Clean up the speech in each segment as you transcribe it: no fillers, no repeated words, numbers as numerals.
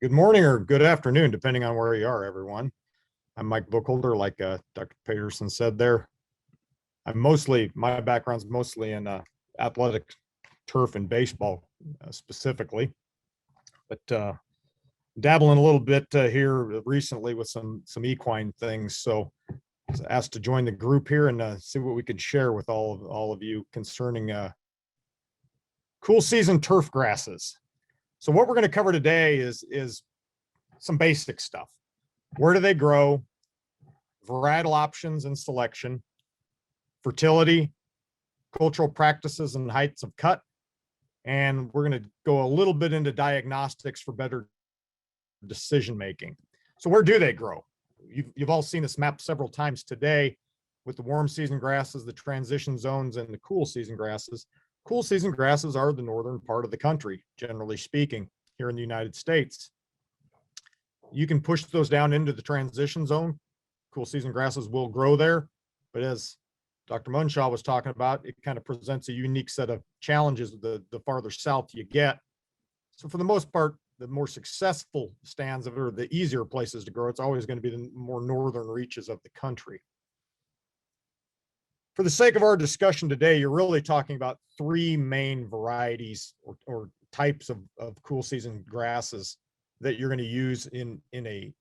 Good morning or good afternoon, depending on where you are, everyone. I'm Mike Boekholder, like Dr. Peterson said there. My background's mostly in athletic turf and baseball specifically, but dabbling a little bit here recently with some equine things. So I was asked to join the group here and see what we could share with all of you concerning cool season turf grasses. So what we're going to cover today is some basic stuff. Where do they grow? Varietal options and selection, fertility, cultural practices and heights of cut. And we're going to go a little bit into diagnostics for better decision making. So where do they grow? You've all seen this map several times today with the warm season grasses, the transition zones, and the cool season grasses. Cool season grasses are the northern part of the country, generally speaking, here in the United States. You can push those down into the transition zone. Cool season grasses will grow there, but as Dr. Munshaw was talking about, it kind of presents a unique set of challenges the farther south you get. So for the most part, the more successful stands of it, or the easier places to grow, it's always going to be the more northern reaches of the country. For the sake of our discussion today, you're really talking about three main varieties or types of cool season grasses that you're going to use in a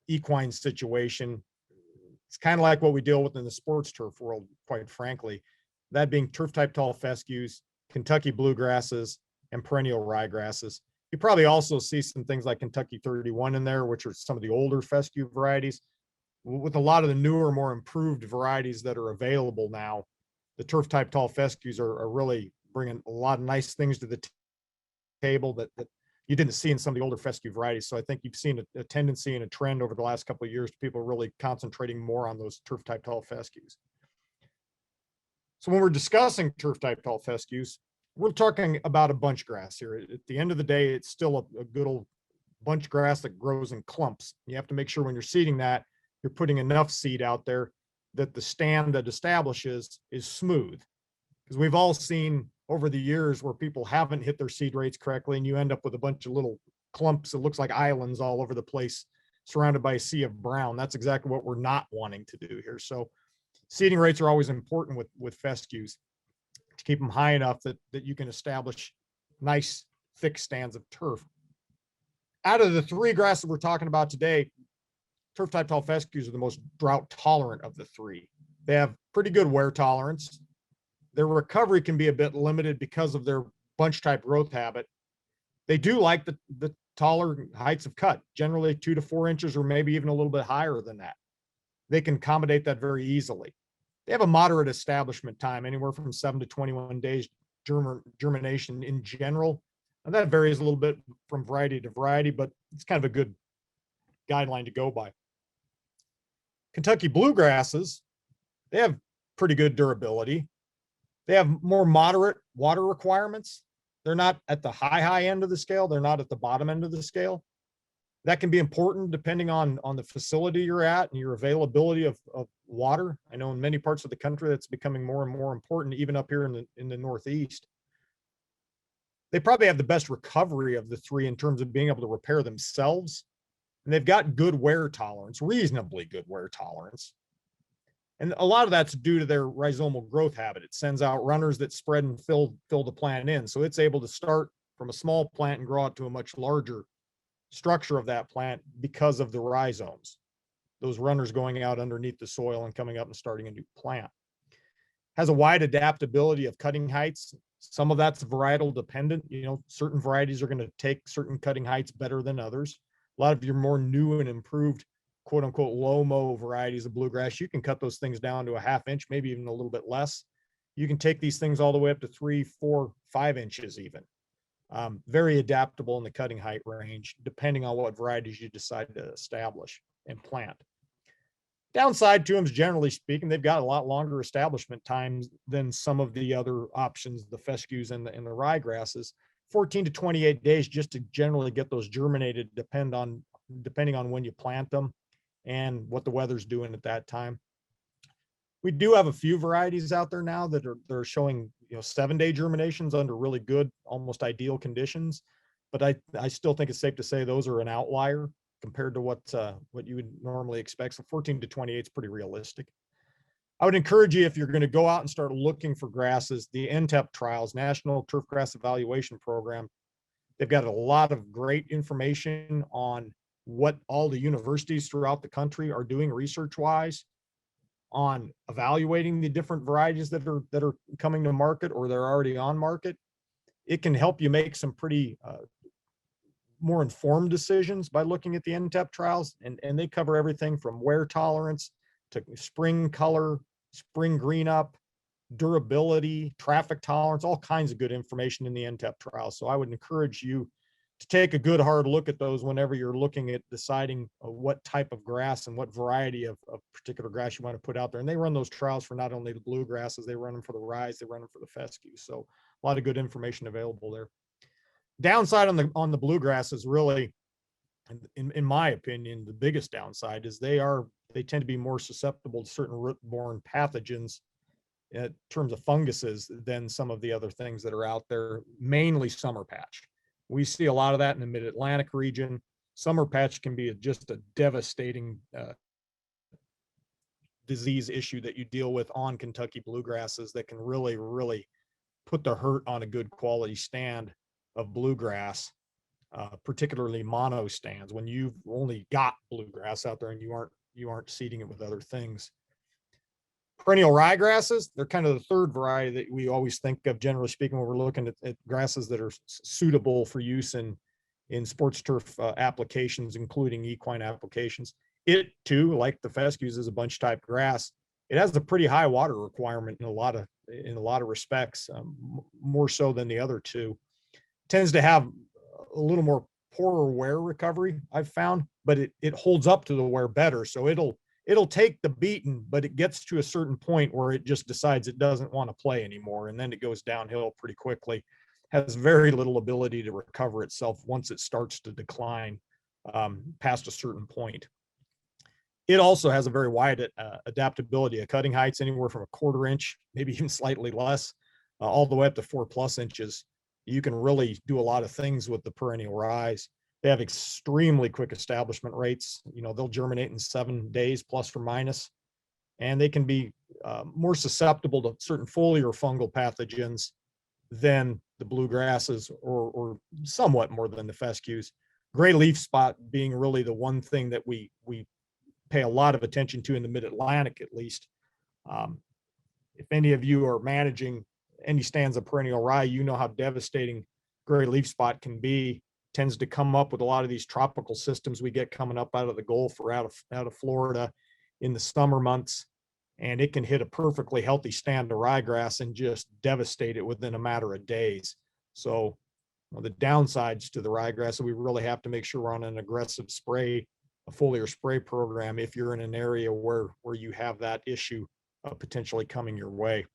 equine situation. It's kind of like what we deal with in the sports turf world, quite frankly, that being turf type tall fescues, Kentucky bluegrasses, and perennial ryegrasses. You probably also see some things like Kentucky 31 in there, which are some of the older fescue varieties. With a lot of the newer, more improved varieties that are available now, the turf type tall fescues are really bringing a lot of nice things to the table that you didn't see in some of the older fescue varieties. So I think you've seen a tendency and a trend over the last couple of years to people really concentrating more on those turf type tall fescues. So when we're discussing turf type tall fescues, we're talking about a bunch grass here. At the end of the day, it's still a good old bunch grass that grows in clumps. You have to make sure when you're seeding that, you're putting enough seed out there that the stand that establishes is smooth. Because we've all seen over the years where people haven't hit their seed rates correctly, and you end up with a bunch of little clumps that looks like islands all over the place, surrounded by a sea of brown. That's exactly what we're not wanting to do here. So seeding rates are always important with fescues, to keep them high enough that you can establish nice thick stands of turf. Out of the three grasses we're talking about today, turf type tall fescues are the most drought tolerant of the three. They have pretty good wear tolerance. Their recovery can be a bit limited because of their bunch type growth habit. They do like the taller heights of cut, generally 2 to 4 inches, or maybe even a little bit higher than that. They can accommodate that very easily. They have a moderate establishment time, anywhere from 7 to 21 days germination in general. And that varies a little bit from variety to variety, but it's kind of a good guideline to go by. Kentucky bluegrasses, they have pretty good durability. They have more moderate water requirements. They're not at the high end of the scale. They're not at the bottom end of the scale. That can be important depending on the facility you're at and your availability of water. I know in many parts of the country that's becoming more and more important, even up here in the Northeast. They probably have the best recovery of the three in terms of being able to repair themselves. And they've got good wear tolerance, reasonably good wear tolerance. And a lot of that's due to their rhizomal growth habit. It sends out runners that spread and fill the plant in. So it's able to start from a small plant and grow out to a much larger structure of that plant because of the rhizomes, those runners going out underneath the soil and coming up and starting a new plant. Has a wide adaptability of cutting heights. Some of that's varietal dependent. Certain varieties are going to take certain cutting heights better than others. A lot of your more new and improved quote unquote low mow varieties of bluegrass, you can cut those things down to a ½ inch, maybe even a little bit less. You can take these things all the way up to 3, 4, 5 inches even. Very adaptable in the cutting height range, depending on what varieties you decide to establish and plant. Downside to them is, generally speaking, they've got a lot longer establishment times than some of the other options, the fescues and the ryegrasses. 14 to 28 days just to generally get those germinated, depending on when you plant them and what the weather's doing at that time. We do have a few varieties out there now that are showing 7-day germinations under really good, almost ideal conditions. but I still think it's safe to say those are an outlier compared to what you would normally expect. So 14 to 28 is pretty realistic. I would encourage you, if you're going to go out and start looking for grasses, the NTEP trials, National Turfgrass Evaluation Program, they've got a lot of great information on what all the universities throughout the country are doing research-wise on evaluating the different varieties that are coming to market or they're already on market. It can help you make some pretty more informed decisions by looking at the NTEP trials, and they cover everything from wear tolerance to spring color, spring green up, durability, traffic tolerance, all kinds of good information in the NTEP trials. So I would encourage you to take a good hard look at those whenever you're looking at deciding what type of grass and what variety of particular grass you want to put out there. And they run those trials for not only the bluegrasses, they run them for the rye, they run them for the fescue. So a lot of good information available there. Downside on the bluegrass is really, in my opinion, the biggest downside is they tend to be more susceptible to certain root-borne pathogens in terms of funguses than some of the other things that are out there, mainly summer patch. We see a lot of that in the mid-Atlantic region. Summer patch can be just a devastating disease issue that you deal with on Kentucky bluegrasses that can really, really put the hurt on a good quality stand of bluegrass, particularly mono stands when you've only got bluegrass out there and you aren't seeding it with other things. Perennial ryegrasses, they're kind of the third variety that we always think of, generally speaking, when we're looking at grasses that are suitable for use in sports turf applications, including equine applications. It too, like the fescues, is a bunch type grass. It has a pretty high water requirement in a lot of respects, more so than the other two. Tends to have a little more poorer wear recovery, I've found, but it holds up to the wear better. So it'll take the beating, but it gets to a certain point where it just decides it doesn't want to play anymore. And then it goes downhill pretty quickly, has very little ability to recover itself once it starts to decline past a certain point. It also has a very wide adaptability of cutting heights, anywhere from a 1/4 inch, maybe even slightly less, all the way up to 4+ inches. You can really do a lot of things with the perennial ryes. They have extremely quick establishment rates. They'll germinate in 7 days, plus or minus, and they can be more susceptible to certain foliar fungal pathogens than the bluegrasses, or somewhat more than the fescues. Gray leaf spot being really the one thing that we pay a lot of attention to in the mid-Atlantic, at least. If any of you are managing any stands of perennial rye, you know how devastating gray leaf spot can be. Tends to come up with a lot of these tropical systems we get coming up out of the Gulf or out of Florida in the summer months, and it can hit a perfectly healthy stand of ryegrass and just devastate it within a matter of days. So the downsides to the ryegrass, we really have to make sure we're on an aggressive spray, a foliar spray program, if you're in an area where you have that issue potentially coming your way.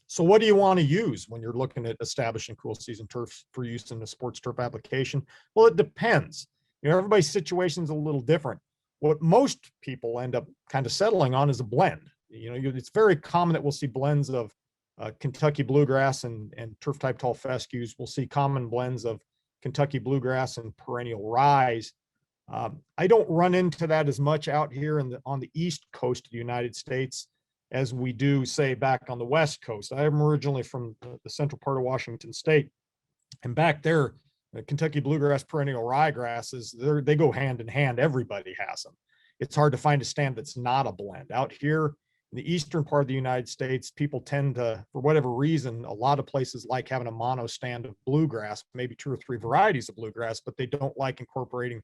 So what do you want to use when you're looking at establishing cool season turfs for use in the sports turf application? Well, it depends. Everybody's situation is a little different. What most people end up kind of settling on is a blend. It's very common that we'll see blends of Kentucky bluegrass and turf type tall fescues. We'll see common blends of Kentucky bluegrass and perennial ryes. I don't run into that as much out here on the East Coast of the United States as we do, say, back on the West Coast. I'm originally from the central part of Washington State, and back there, the Kentucky bluegrass, perennial ryegrasses, they go hand in hand. Everybody has them. It's hard to find a stand that's not a blend. Out here in the eastern part of the United States, people tend to, for whatever reason, a lot of places like having a mono stand of bluegrass, maybe 2 or 3 varieties of bluegrass, but they don't like incorporating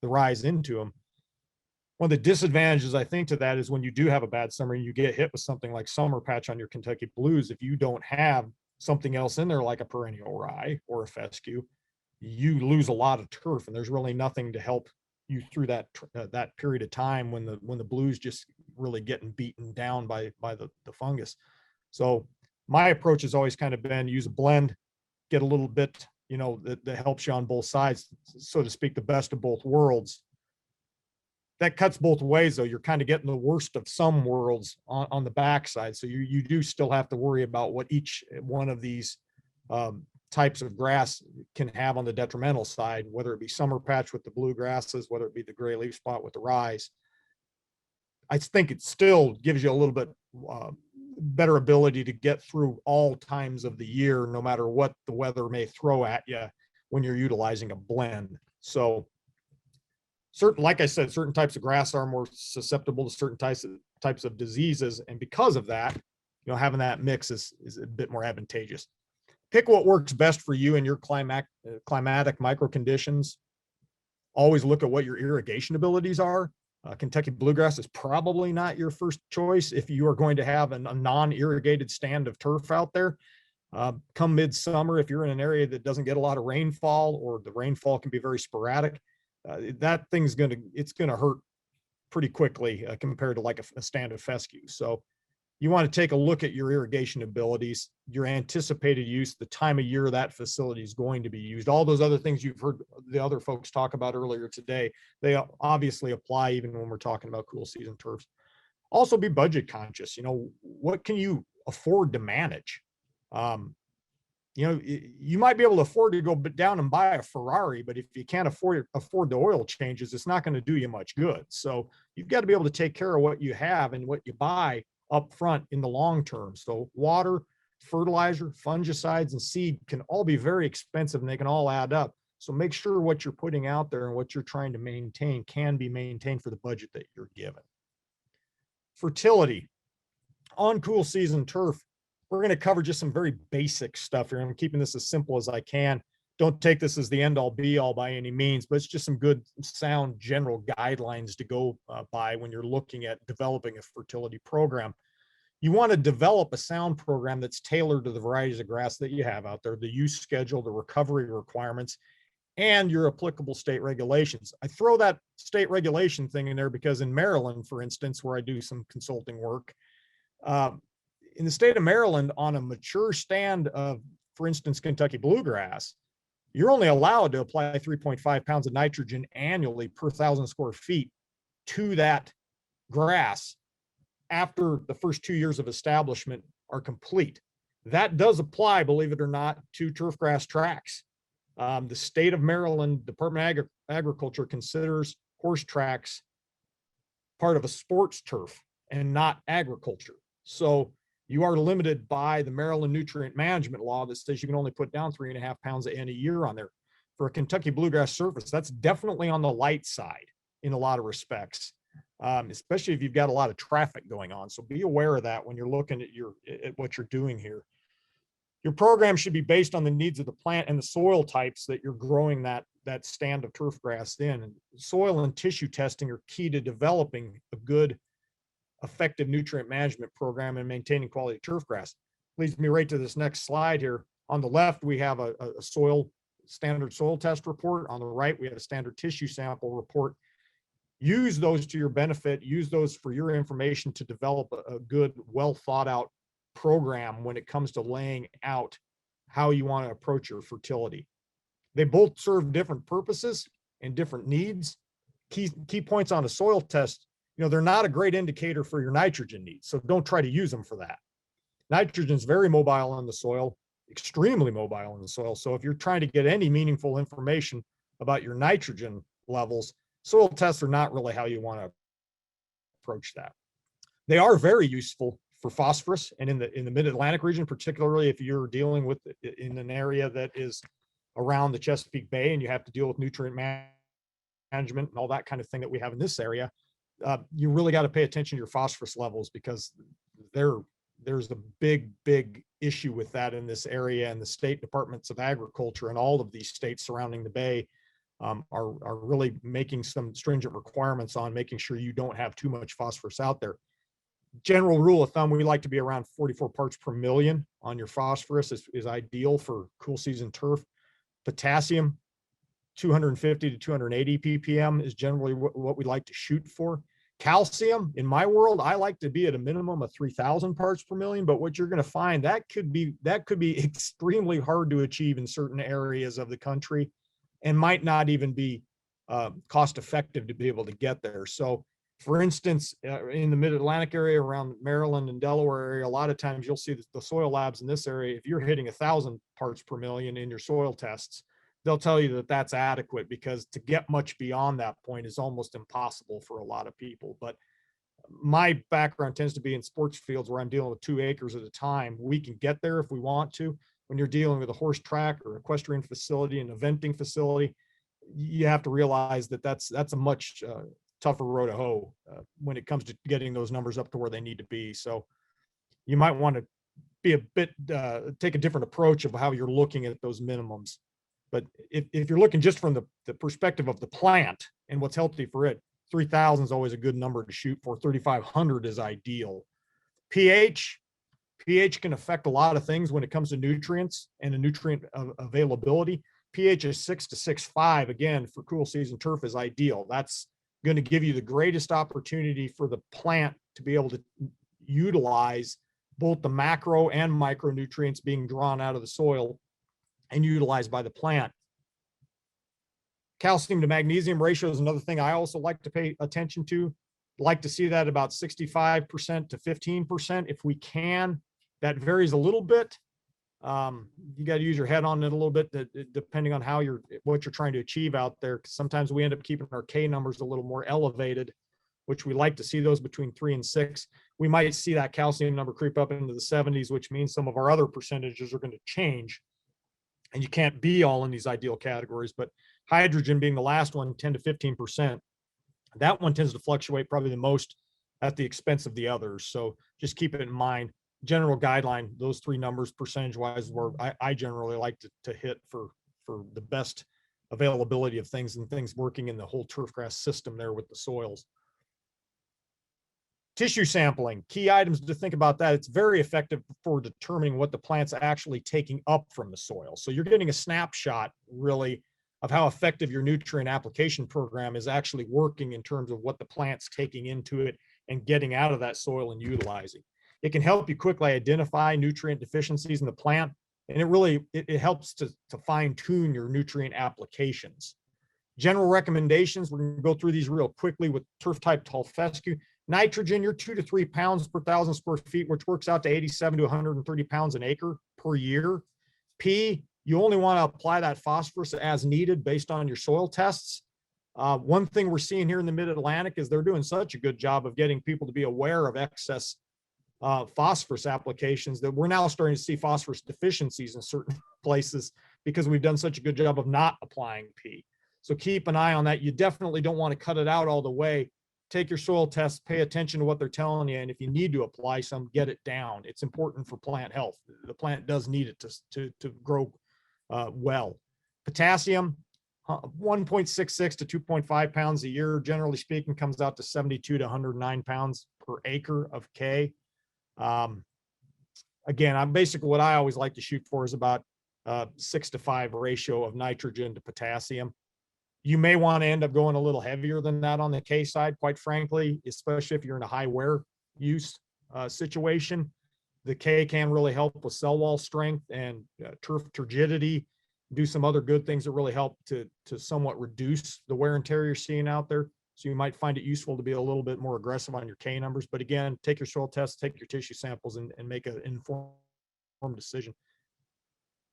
the ryes into them. One of the disadvantages, I think, to that is when you do have a bad summer and you get hit with something like summer patch on your Kentucky blues, if you don't have something else in there like a perennial rye or a fescue, you lose a lot of turf, and there's really nothing to help you through that period of time when the blues just really getting beaten down by the fungus. So my approach has always kind of been use a blend, get a little bit, that helps you on both sides, so to speak, the best of both worlds. That cuts both ways, though. You're kind of getting the worst of some worlds on the backside. So you do still have to worry about what each one of these types of grass can have on the detrimental side, whether it be summer patch with the bluegrasses, whether it be the gray leaf spot with the rye. I think it still gives you a little bit better ability to get through all times of the year, no matter what the weather may throw at you when you're utilizing a blend. So like I said, certain types of grass are more susceptible to certain types of diseases. And because of that, having that mix is a bit more advantageous. Pick what works best for you and your climatic micro conditions. Always look at what your irrigation abilities are. Kentucky bluegrass is probably not your first choice if you are going to have a non-irrigated stand of turf out there. Come midsummer, if you're in an area that doesn't get a lot of rainfall, or the rainfall can be very sporadic, that thing's it's gonna hurt pretty quickly compared to like a stand of fescue. So you want to take a look at your irrigation abilities, your anticipated use, the time of year that facility is going to be used. All those other things you've heard the other folks talk about earlier today, they obviously apply even when we're talking about cool season turfs. Also be budget conscious. What can you afford to manage? You might be able to afford to go down and buy a Ferrari, but if you can't afford the oil changes, it's not going to do you much good. So you've got to be able to take care of what you have and what you buy up front in the long term. So water, fertilizer, fungicides, and seed can all be very expensive, and they can all add up. So make sure what you're putting out there and what you're trying to maintain can be maintained for the budget that you're given. Fertility on cool season turf. We're going to cover just some very basic stuff here. I'm keeping this as simple as I can. Don't take this as the end all be all by any means, but it's just some good sound general guidelines to go by when you're looking at developing a fertility program. You want to develop a sound program that's tailored to the varieties of grass that you have out there, the use schedule, the recovery requirements, and your applicable state regulations. I throw that state regulation thing in there because in Maryland, for instance, where I do some consulting work, in the state of Maryland, on a mature stand of, for instance, Kentucky bluegrass, you're only allowed to apply 3.5 pounds of nitrogen annually per 1,000 square feet to that grass after the first 2 years of establishment are complete. That does apply, believe it or not, to turfgrass tracks. The state of Maryland Department of Agriculture considers horse tracks part of a sports turf and not agriculture. So you are limited by the Maryland nutrient management law that says you can only put down 3.5 pounds in a year on there. For a Kentucky bluegrass surface, that's definitely on the light side in a lot of respects, especially if you've got a lot of traffic going on. So be aware of that when you're looking at what you're doing here. Your program should be based on the needs of the plant and the soil types that you're growing that stand of turfgrass in. And soil and tissue testing are key to developing a good, effective nutrient management program and maintaining quality turfgrass. Leads me right to this next slide here. On the left, we have a standard soil test report. On the right, we have a standard tissue sample report. Use those to your benefit. Use those for your information to develop a good, well thought out program when it comes to laying out how you want to approach your fertility. They both serve different purposes and different needs. Key points on a soil test: they're not a great indicator for your nitrogen needs, so don't try to use them for that. Nitrogen is very mobile in the soil, extremely mobile in the soil. So if you're trying to get any meaningful information about your nitrogen levels, soil tests are not really how you want to approach that. They are very useful for phosphorus, and in the mid-Atlantic region, particularly if you're dealing with in an area that is around the Chesapeake Bay and you have to deal with nutrient management and all that kind of thing that we have in this area. You really got to pay attention to your phosphorus levels, because there's a big issue with that in this area, and the state departments of agriculture and all of these states surrounding the bay are really making some stringent requirements on making sure you don't have too much phosphorus out there. General rule of thumb, we like to be around 44 parts per million on your phosphorus is ideal for cool season turf. Potassium, 250 to 280 ppm is generally what we like to shoot for. Calcium, in my world, I like to be at a minimum of 3,000 parts per million, but what you're going to find, that could be extremely hard to achieve in certain areas of the country and might not even be cost effective to be able to get there. So For instance, in the mid-Atlantic area around Maryland and Delaware area, a lot of times you'll see the soil labs in this area, if you're hitting 1,000 parts per million in your soil tests, they'll tell you that that's adequate, because to get much beyond that point is almost impossible for a lot of people. But my background tends to be in sports fields where I'm dealing with 2 acres at a time. We can get there if we want to. When you're dealing with a horse track or equestrian facility and eventing facility, you have to realize that that's a much tougher road to hoe when it comes to getting those numbers up to where they need to be. So you might want to be a bit, take a different approach of how you're looking at those minimums. But if you're looking just from the perspective of the plant and what's healthy for it, 3,000 is always a good number to shoot for. 3,500 is ideal. pH can affect a lot of things when it comes to nutrients and the nutrient availability. pH is 6 to 6.5, again, for cool season turf is ideal. That's going to give you the greatest opportunity for the plant to be able to utilize both the macro and micronutrients being drawn out of the soil and utilized by the plant. Calcium to magnesium ratio is another thing I also like to pay attention to. Like to see that about 65% to 15% if we can. That varies a little bit. You got to use your head on it a little bit, depending on what you're trying to achieve out there. 'Cause sometimes we end up keeping our K numbers a little more elevated, which we like to see those between 3 and 6. We might see that calcium number creep up into the 70s, which means some of our other percentages are going to change. And you can't be all in these ideal categories, but hydrogen being the last one, 10 to 15%. That one tends to fluctuate probably the most at the expense of the others. So just keep it in mind. General guideline, those 3 numbers percentage wise, where I generally like to hit for the best availability of things and things working in the whole turfgrass system there with the soils. Tissue sampling, key items to think about that. It's very effective for determining what the plant's actually taking up from the soil. So you're getting a snapshot really of how effective your nutrient application program is actually working in terms of what the plant's taking into it and getting out of that soil and utilizing. It can help you quickly identify nutrient deficiencies in the plant, and it helps to fine tune your nutrient applications. General recommendations, we're going to go through these real quickly with turf type tall fescue. Nitrogen, you're 2 to 3 pounds per 1,000 square feet, which works out to 87 to 130 pounds an acre per year. P, you only want to apply that phosphorus as needed based on your soil tests. One thing we're seeing here in the mid-Atlantic is they're doing such a good job of getting people to be aware of excess phosphorus applications that we're now starting to see phosphorus deficiencies in certain places because we've done such a good job of not applying P. So keep an eye on that. You definitely don't want to cut it out all the way. Take your soil tests, pay attention to what they're telling you, and if you need to apply some, get it down. It's important for plant health. The plant does need it to grow well. Potassium, 1.66 to 2.5 pounds a year, generally speaking, comes out to 72 to 109 pounds per acre of K. Again, I'm basically what I always like to shoot for is about 6 to 5 ratio of nitrogen to potassium. You may want to end up going a little heavier than that on the K side, quite frankly, especially if you're in a high wear use situation. The K can really help with cell wall strength and turf turgidity, do some other good things that really help to somewhat reduce the wear and tear you're seeing out there. So you might find it useful to be a little bit more aggressive on your K numbers. But again, take your soil tests, take your tissue samples, and make an informed decision.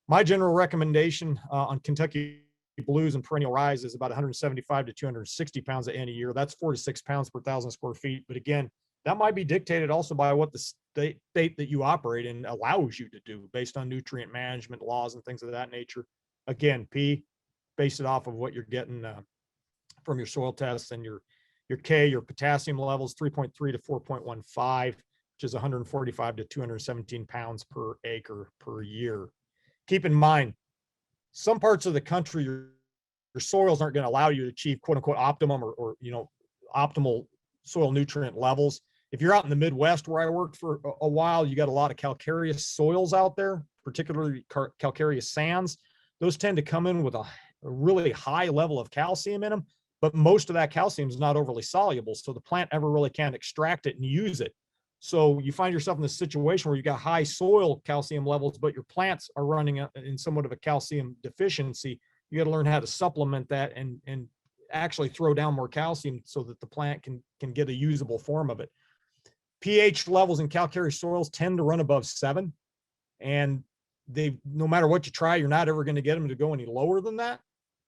My general recommendation on Kentucky Blues and perennial rise is about 175 to 260 pounds at any year. That's 4 to 6 pounds per 1,000 square feet. But again, that might be dictated also by what the state that you operate in allows you to do based on nutrient management laws and things of that nature. Again, P, base it off of what you're getting from your soil tests, and your K, your potassium levels, 3.3 to 4.15, which is 145 to 217 pounds per acre per year. Keep in mind, some parts of the country, your soils aren't going to allow you to achieve quote unquote optimum or optimal soil nutrient levels. If you're out in the Midwest where I worked for a while, you got a lot of calcareous soils out there, particularly calcareous sands. Those tend to come in with a really high level of calcium in them, but most of that calcium is not overly soluble. So the plant ever really can't extract it and use it. So you find yourself in this situation where you got high soil calcium levels, but your plants are running in somewhat of a calcium deficiency. You got to learn how to supplement that and actually throw down more calcium so that the plant can get a usable form of it. pH levels in calcareous soils tend to run above 7, and no matter what you try, you're not ever going to get them to go any lower than that.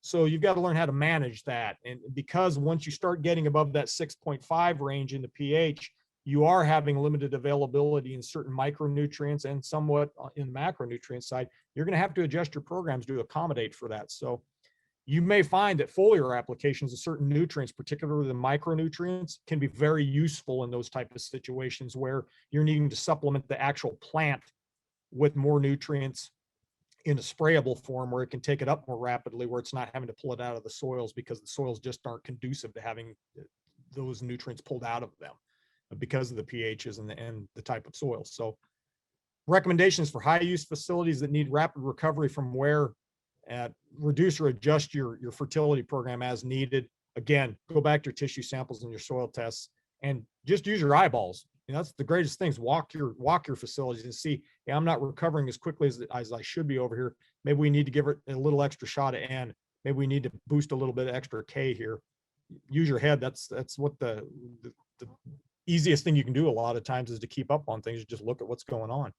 So you've got to learn how to manage that. And because once you start getting above that 6.5 range in the pH, you are having limited availability in certain micronutrients and somewhat in the macronutrient side. You're going to have to adjust your programs to accommodate for that. So you may find that foliar applications of certain nutrients, particularly the micronutrients, can be very useful in those type of situations where you're needing to supplement the actual plant with more nutrients in a sprayable form, where it can take it up more rapidly, where it's not having to pull it out of the soils because the soils just aren't conducive to having those nutrients pulled out of them because of the pHs and the type of soil. So recommendations for high use facilities that need rapid recovery from wear: reduce or adjust your fertility program as needed. Again, go back to your tissue samples and your soil tests and just use your eyeballs. That's the greatest things. Walk your facilities and see, yeah, I'm not recovering as quickly as I should be over here. Maybe we need to give it a little extra shot of N. Maybe we need to boost a little bit of extra K here. Use your head. That's what the easiest thing you can do a lot of times is to keep up on things. Just look at what's going on.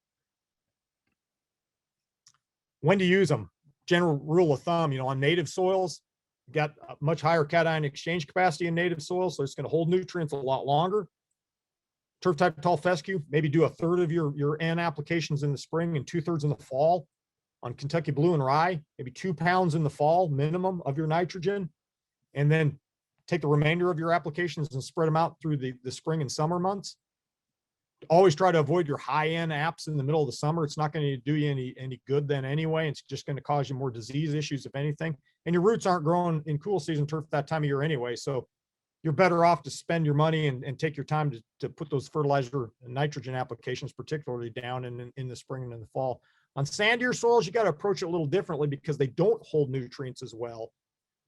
When to use them? General rule of thumb, on native soils, got a much higher cation exchange capacity in native soils, so it's going to hold nutrients a lot longer. Turf type tall fescue, maybe do 1/3 of your N applications in the spring and 2/3 in the fall. On Kentucky blue and rye, maybe 2 pounds in the fall minimum of your nitrogen, and then take the remainder of your applications and spread them out through the spring and summer months. Always try to avoid your high-end apps in the middle of the summer. It's not going to do you any good then anyway. It's just going to cause you more disease issues, if anything. And your roots aren't growing in cool season turf that time of year anyway. So you're better off to spend your money and take your time to put those fertilizer and nitrogen applications, particularly down in the spring and in the fall. On sandier soils, you got to approach it a little differently because they don't hold nutrients as well.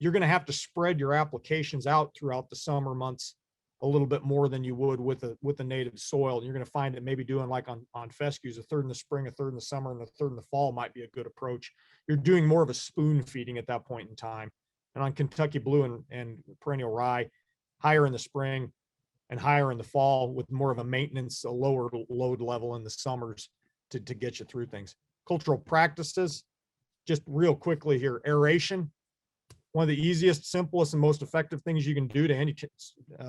You're going to have to spread your applications out throughout the summer months a little bit more than you would with a native soil. And you're going to find that maybe doing like on fescues, 1/3 in the spring, 1/3 in the summer, and 1/3 in the fall might be a good approach. You're doing more of a spoon feeding at that point in time. And on Kentucky blue and perennial rye, higher in the spring and higher in the fall, with more of a maintenance, a lower load level in the summers to get you through things. Cultural practices, just real quickly here: aeration. One of the easiest, simplest, and most effective things you can do to any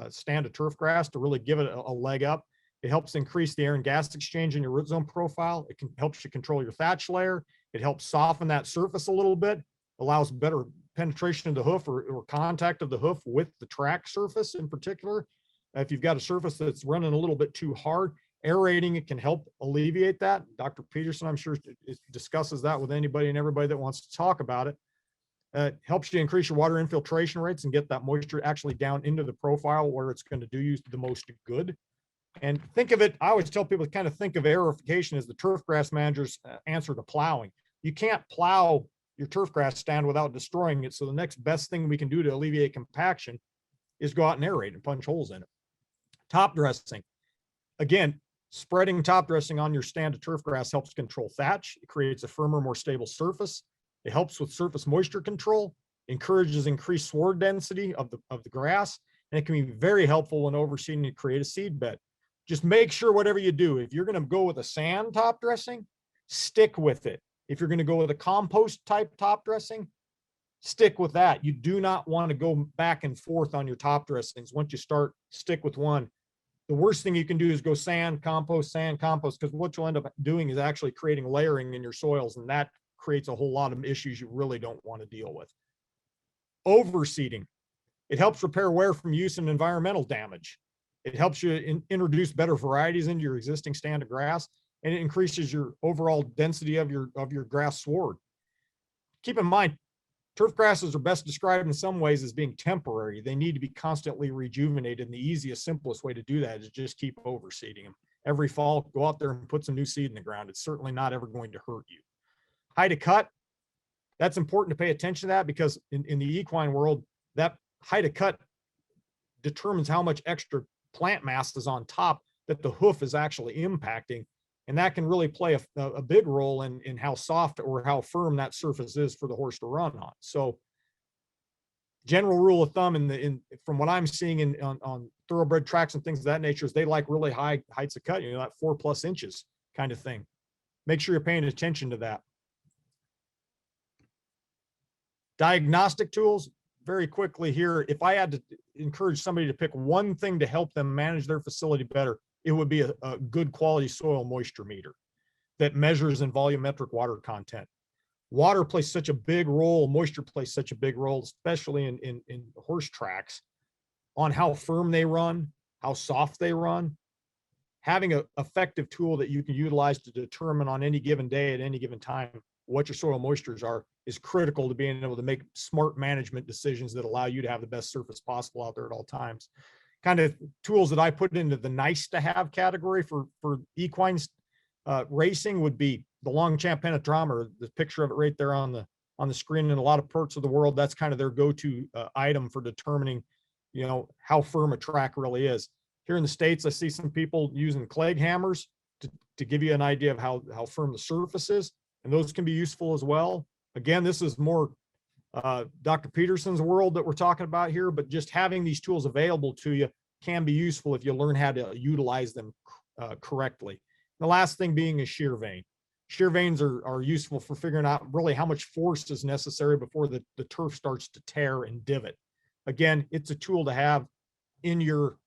stand of turf grass to really give it a leg up. It helps increase the air and gas exchange in your root zone profile. It helps you control your thatch layer. It helps soften that surface a little bit, allows better penetration of the hoof or contact of the hoof with the track surface in particular. If you've got a surface that's running a little bit too hard, aerating it can help alleviate that. Dr. Peterson, I'm sure, discusses that with anybody and everybody that wants to talk about it. Helps you increase your water infiltration rates and get that moisture actually down into the profile where it's going to do you the most good. And think of it, I always tell people to kind of think of aerification as the Turfgrass Manager's answer to plowing. You can't plow your turfgrass stand without destroying it. So the next best thing we can do to alleviate compaction is go out and aerate and punch holes in it. Top dressing. Again, spreading top dressing on your stand of turfgrass helps control thatch. It creates a firmer, more stable surface. It helps with surface moisture control, encourages increased sward density of the grass, and it can be very helpful when overseeding to create a seed bed. Just make sure whatever you do, if you're going to go with a sand top dressing, stick with it. If you're going to go with a compost type top dressing, stick with that. You do not want to go back and forth on your top dressings. Once you start, stick with one. The worst thing you can do is go sand, compost, because what you'll end up doing is actually creating layering in your soils, and that creates a whole lot of issues you really don't want to deal with. Overseeding. It helps repair wear from use and environmental damage. It helps you introduce better varieties into your existing stand of grass, and it increases your overall density of your grass sward. Keep in mind, turf grasses are best described in some ways as being temporary. They need to be constantly rejuvenated, and the easiest, simplest way to do that is just keep overseeding them. Every fall, go out there and put some new seed in the ground. It's certainly not ever going to hurt you. Height of cut, that's important to pay attention to that, because in the equine world, that height of cut determines how much extra plant mass is on top that the hoof is actually impacting. And that can really play a big role in how soft or how firm that surface is for the horse to run on. So general rule of thumb from what I'm seeing on thoroughbred tracks and things of that nature is they like really high heights of cut, that 4+ inches kind of thing. Make sure you're paying attention to that. Diagnostic tools, very quickly here. If I had to encourage somebody to pick one thing to help them manage their facility better, it would be a good quality soil moisture meter that measures in volumetric water content. Water plays such a big role, moisture plays such a big role, especially in horse tracks, on how firm they run, how soft they run. Having an effective tool that you can utilize to determine on any given day at any given time what your soil moistures are is critical to being able to make smart management decisions that allow you to have the best surface possible out there at all times. Kind of tools that I put into the nice to have category for equines racing would be the Longchamp penetrometer, the picture of it right there on the screen. In a lot of parts of the world, that's kind of their go-to item for determining, how firm a track really is. Here in the States, I see some people using Clegg hammers to give you an idea of how firm the surface is, and those can be useful as well. Again, this is more Dr. Peterson's world that we're talking about here, but just having these tools available to you can be useful if you learn how to utilize them correctly. The last thing being a shear vane. Shear vanes are useful for figuring out really how much force is necessary before the turf starts to tear and divot. Again, it's a tool to have in your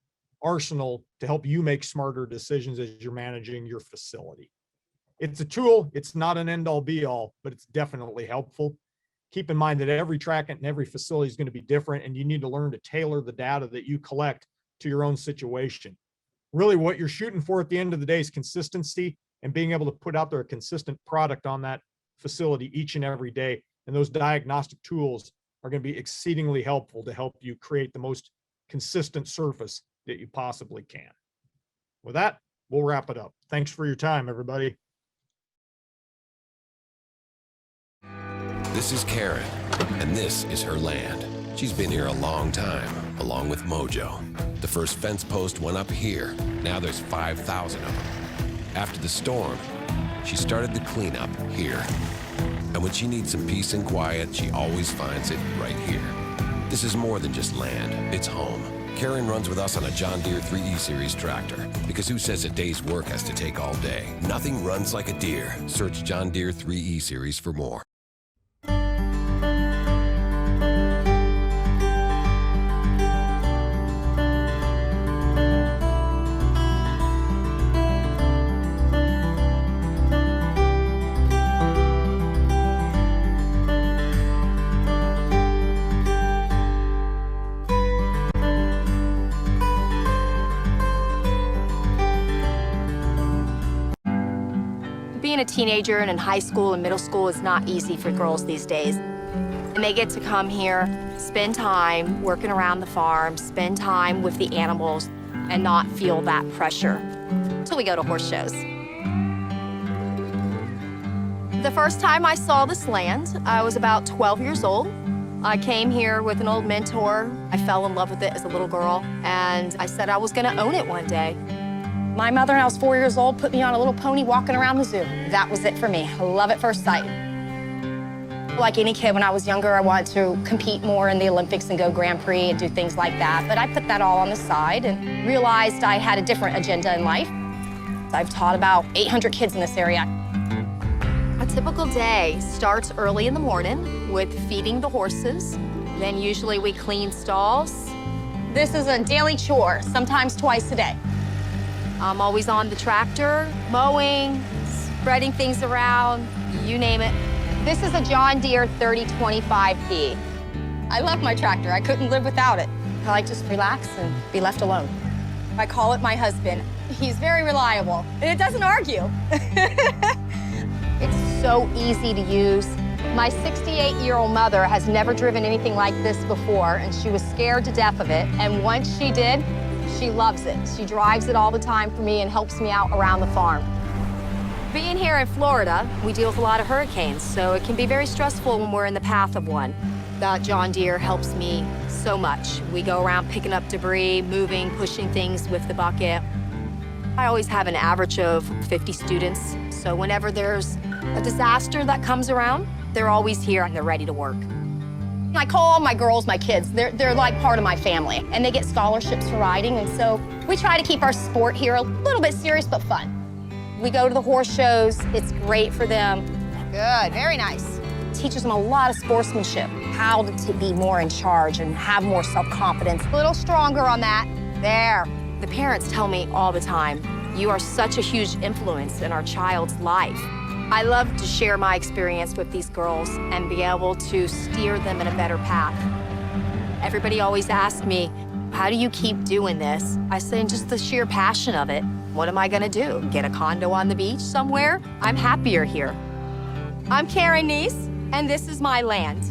arsenal to help you make smarter decisions as you're managing your facility. It's a tool, it's not an end all be all, but it's definitely helpful. Keep in mind that every track and every facility is going to be different, and you need to learn to tailor the data that you collect to your own situation. Really what you're shooting for at the end of the day is consistency and being able to put out there a consistent product on that facility each and every day. And those diagnostic tools are going to be exceedingly helpful to help you create the most consistent surface that you possibly can. With that, we'll wrap it up. Thanks for your time, everybody. This is Karen, and this is her land. She's been here a long time, along with Mojo. The first fence post went up here. Now there's 5,000 of them. After the storm, she started the cleanup here. And when she needs some peace and quiet, she always finds it right here. This is more than just land, it's home. Karen runs with us on a John Deere 3E Series tractor, because who says a day's work has to take all day? Nothing runs like a Deere. Search John Deere 3E Series for more. Being a teenager and in high school and middle school is not easy for girls these days. And they get to come here, spend time working around the farm, spend time with the animals, and not feel that pressure until we go to horse shows. The first time I saw this land, I was about 12 years old. I came here with an old mentor. I fell in love with it as a little girl, and I said I was gonna own it one day. My mother, when I was 4 years old, put me on a little pony walking around the zoo. That was it for me. Love at first sight. Like any kid, when I was younger, I wanted to compete more in the Olympics and go Grand Prix and do things like that. But I put that all on the side and realized I had a different agenda in life. I've taught about 800 kids in this area. A typical day starts early in the morning with feeding the horses. Then usually we clean stalls. This is a daily chore, sometimes twice a day. I'm always on the tractor, mowing, spreading things around, you name it. This is a John Deere 3025E. I love my tractor. I couldn't live without it. I like to just relax and be left alone. I call it my husband. He's very reliable, and it doesn't argue. It's so easy to use. My 68-year-old mother has never driven anything like this before, and she was scared to death of it. And once she did, she loves it. She drives it all the time for me and helps me out around the farm. Being here in Florida, we deal with a lot of hurricanes, so it can be very stressful when we're in the path of one. That John Deere helps me so much. We go around picking up debris, moving, pushing things with the bucket. I always have an average of 50 students, so whenever there's a disaster that comes around, they're always here and they're ready to work. I call all my girls my kids. They're like part of my family, and they get scholarships for riding, and so we try to keep our sport here a little bit serious but fun. We go to the horse shows. It's great for them. Good, very nice. Teaches them a lot of sportsmanship, how to be more in charge and have more self-confidence. A little stronger on that. There. The parents tell me all the time, you are such a huge influence in our child's life. I love to share my experience with these girls and be able to steer them in a better path. Everybody always asks me, how do you keep doing this? I say, just the sheer passion of it. What am I gonna do? Get a condo on the beach somewhere? I'm happier here. I'm Karen Neese, and this is my land.